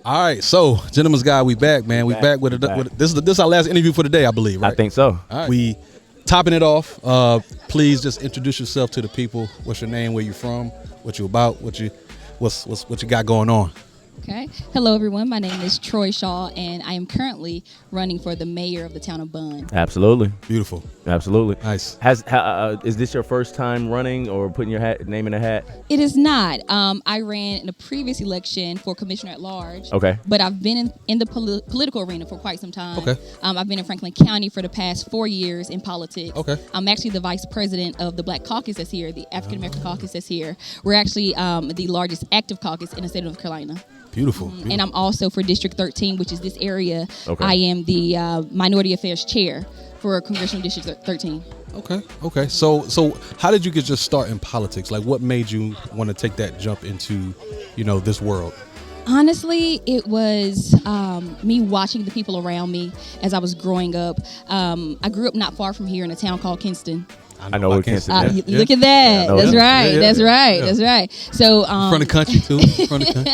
All right, so Gentleman's Guy, we back, man. We back with this is our last interview for the day, I believe, right? I think so. All right. We topping it off. Please just introduce yourself to the people. What's your name? Where you from? What you about? What you got going on? Okay. Hello, everyone. My name is Troy Shaw, and I am currently running for the mayor of the town of Bunn. Absolutely. Beautiful. Absolutely. Nice. Is this your first time running or putting your name in a hat? It is not. I ran in a previous election for commissioner at large. Okay. But I've been in the political arena for quite some time. Okay. I've been in Franklin County for the past 4 years in politics. Okay. I'm actually the vice president of the Black Caucus that's here, the African American Caucus that's here. We're actually the largest active caucus in the state of North Carolina. Beautiful. And I'm also for District 13, which is this area. Okay. I am the Minority Affairs Chair for Congressional District 13. Okay. So how did you get your start in politics? Like, what made you want to take that jump into, this world? Honestly, it was me watching the people around me as I was growing up. I grew up not far from here in a town called Kinston. I know where Kinston is. Look at that. Yeah, That's right. Yeah. That's right. That's right. So From the country too. From the country.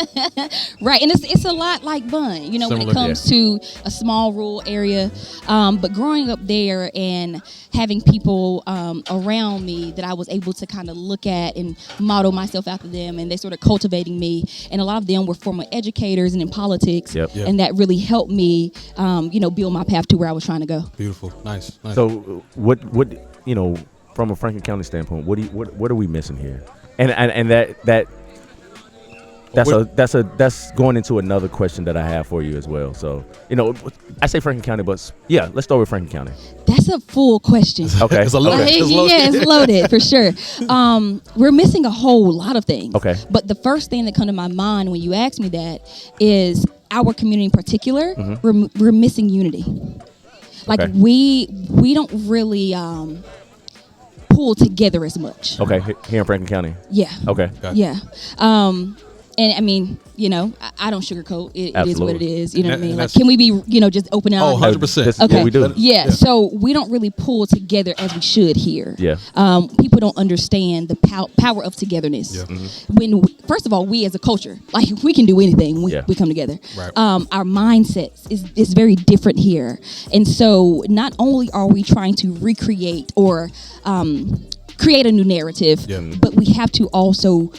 Right, and it's a lot like Bunn, when Similar, it comes to a small rural area. But growing up there and having people around me that I was able to kind of look at and model myself after them, and they sort of cultivating me. And a lot of them were former educators and in politics, and that really helped me, build my path to where I was trying to go. Beautiful, nice. So what from a Franklin County standpoint, what are we missing here? And that's going into another question that I have for you as well. So, I say Franklin County, but yeah, let's start with Franklin County. That's a full question. Okay. It's loaded. It's loaded for sure. We're missing a whole lot of things. Okay. But the first thing that comes to my mind when you ask me that is our community in particular, we're missing unity. Like we don't really pull together as much. Okay, here in Franklin County. Yeah. Okay. Gotcha. Yeah. And I mean, I don't sugarcoat. It is what it is. You know what I mean? Like, can we be, just open out? Oh, 100%. Okay. Yeah, we do. Yeah. So we don't really pull together as we should here. Yeah. People don't understand the power of togetherness. Yeah. First of all, we as a culture, like, we can do anything when we come together. Right. Our mindset is very different here, and so not only are we trying to recreate or create a new narrative, but we have to also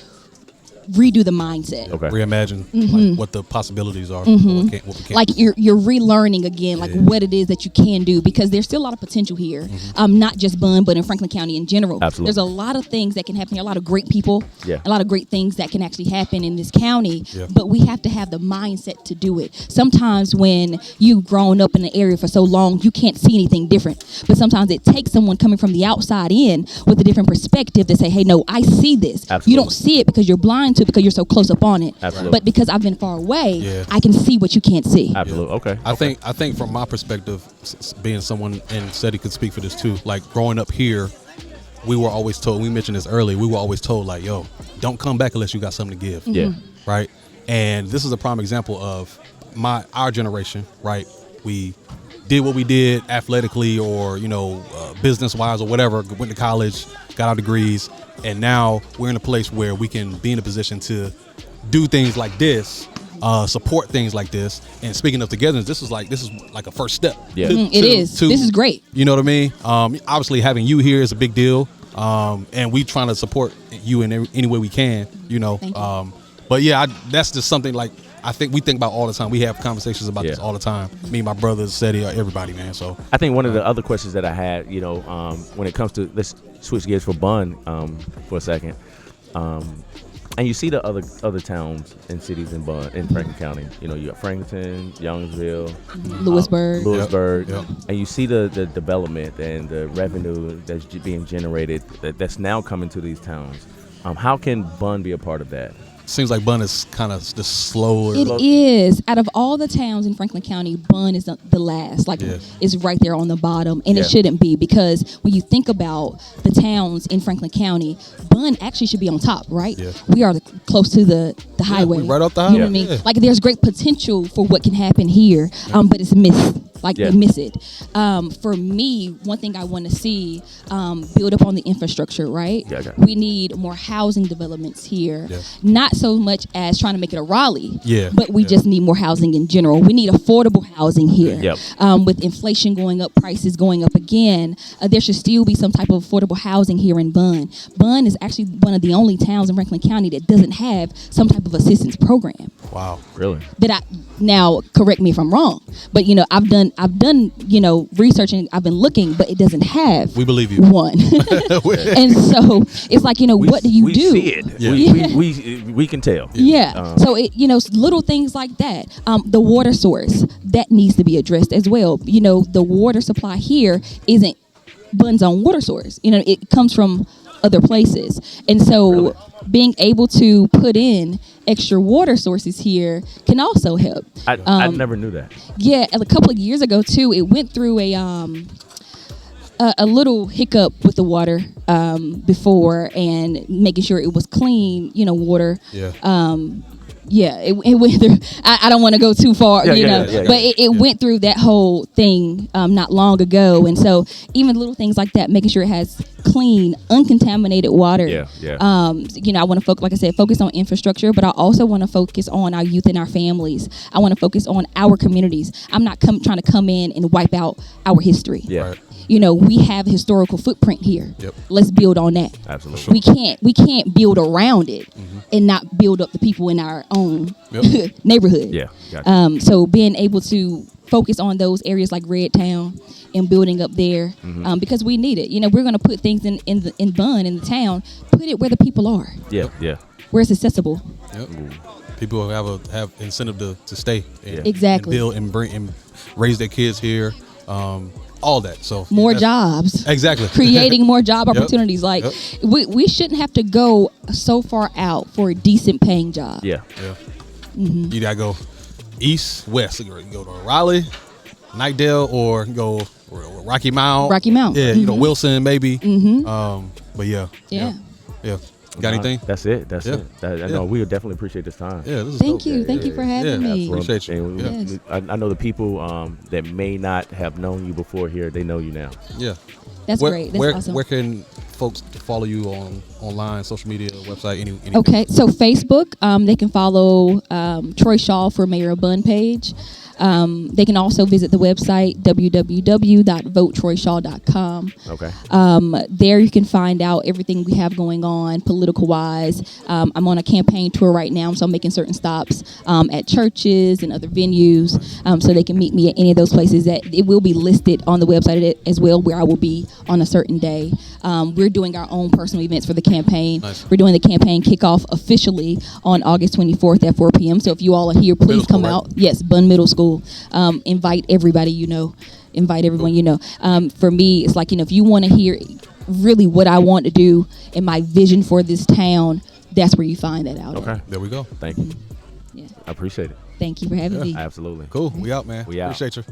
redo the mindset. Okay. Reimagine like, what the possibilities are. What we can't Like you're relearning again, like what it is that you can do, because there's still a lot of potential here. Not just Bunn, but in Franklin County in general. Absolutely. There's a lot of things that can happen here, a lot of great people, Yeah. a lot of great things that can actually happen in this county. But we have to have the mindset to do it. Sometimes when you've grown up in an area for so long, you can't see anything different. But sometimes it takes someone coming from the outside in with a different perspective to say, hey, no, I see this. Absolutely. You don't see it because you're blind to it, because you're so close up on it. Absolutely. But because I've been far away, I can see what you can't see. Absolutely. Okay. I think from my perspective, being someone, and Seti could speak for this too, like growing up here, we were always told, we mentioned this earlier, we were always told like, yo, don't come back unless you got something to give. Yeah. Right. And this is a prime example of our generation, right? We did what we did athletically or, business wise or whatever, went to college, got our degrees, and now we're in a place where we can be in a position to do things like this, support things like this. And speaking of togetherness, this is like a first step. Yeah. It is. This is great. You know what I mean? Obviously having you here is a big deal. And we trying to support you in any way we can, Thank you. But yeah, that's just something like I think we think about all the time. We have conversations about this all the time. Me, my brothers, Seti, everybody, man. So I think one of the other questions that I had, when it comes to, let's switch gears for Bunn for a second. And you see the other towns and cities in Franklin County. You got Franklinton, Youngsville, Lewisburg. Yep. And you see the development and the revenue that's being generated that's now coming to these towns. How can Bunn be a part of that? Seems like Bunn is kind of just slower. It is. Out of all the towns in Franklin County, Bunn is the last. Like, it's right there on the bottom. And it shouldn't be, because when you think about the towns in Franklin County, Bunn actually should be on top, right? Yeah. We are close to the highway. We right off the highway. You know what I mean? Like, there's great potential for what can happen here, but it's missed. Like Yeah. they miss it. For me, one thing I want to see build up on the infrastructure, right? Yeah, okay. We need more housing developments here. Yeah. Not so much as trying to make it a Raleigh, Yeah, but we yeah. just need more housing in general. We need affordable housing here. Yep. With inflation going up, prices going up again, there should still be some type of affordable housing here in Bunn. Bunn is actually one of the only towns in Franklin County that doesn't have some type of assistance program. Wow. Really? Now correct me if I'm wrong, but I've done research and I've been looking, but it doesn't have We believe you. one. And so it's like, what do you we do? See it. Yeah. We can tell. Yeah. So little things like that. The water source that needs to be addressed as well. The water supply here isn't Bunn's own water source. It comes from other places, and so Really? being able to put in extra water sources here can also help. I never knew that. Yeah, a couple of years ago too, it went through a little hiccup with the water before and making sure it was clean, water. Yeah. It went through. I don't want to go too far, Yeah, but it went through that whole thing not long ago, and so even little things like that, making sure it has clean, uncontaminated water. Yeah. I want to focus on infrastructure, but I also want to focus on our youth and our families. I want to focus on our communities. I'm not trying to come in and wipe out our history. Yeah. Right. We have a historical footprint here. Yep. Let's build on that. Absolutely. We can't build around it and not build up the people in our own neighborhood. Yeah. Gotcha. So being able to focus on those areas like Red Town and building up there, because we need it. We're going to put things in Bunn, in the town, put it where the people are, Yeah. where it's accessible. Yep. People have incentive to stay and, Exactly. and build and bring and raise their kids here. All that. So More that's- jobs. Exactly. Creating more job Yep. opportunities. Like Yep. we shouldn't have to go so far out for a decent paying job. Yeah. Yeah. You gotta go east, west. You go to Raleigh, Nightdale, or go Rocky Mount. Rocky Mount. Yeah, Wilson maybe. But yeah. Yeah. Got anything? That's it. Yeah. I know we would definitely appreciate this time. Yeah, this is Thank dope. you. Thank you for having me. absolutely. Appreciate you. And Yeah. Yes. I know the people that may not have known you before here, they know you now. Yeah. That's great. That's awesome. Where can folks follow you online, social media, website, anything? Okay, so Facebook, they can follow Troy Shaw for Mayor of Bunn page. They can also visit the website www.votetroyshaw.com. Okay. There you can find out everything we have going on political wise. I'm on a campaign tour right now, so I'm making certain stops at churches and other venues, so they can meet me at any of those places. That it will be listed on the website as well, where I will be on a certain day. We're doing our own personal events for the campaign. Nice. We're doing the campaign kickoff officially on August 24th at 4 p.m. So if you all are here, please Middle come school, out. Yes, Bunn Middle School. Invite everybody invite everyone For me, it's like, if you want to hear really what I want to do and my vision for this town, that's where you find that out. Okay. There we go. Thank you. Yeah. I appreciate it. Thank you for having me. Absolutely. Cool. We out, man. We out. Appreciate you.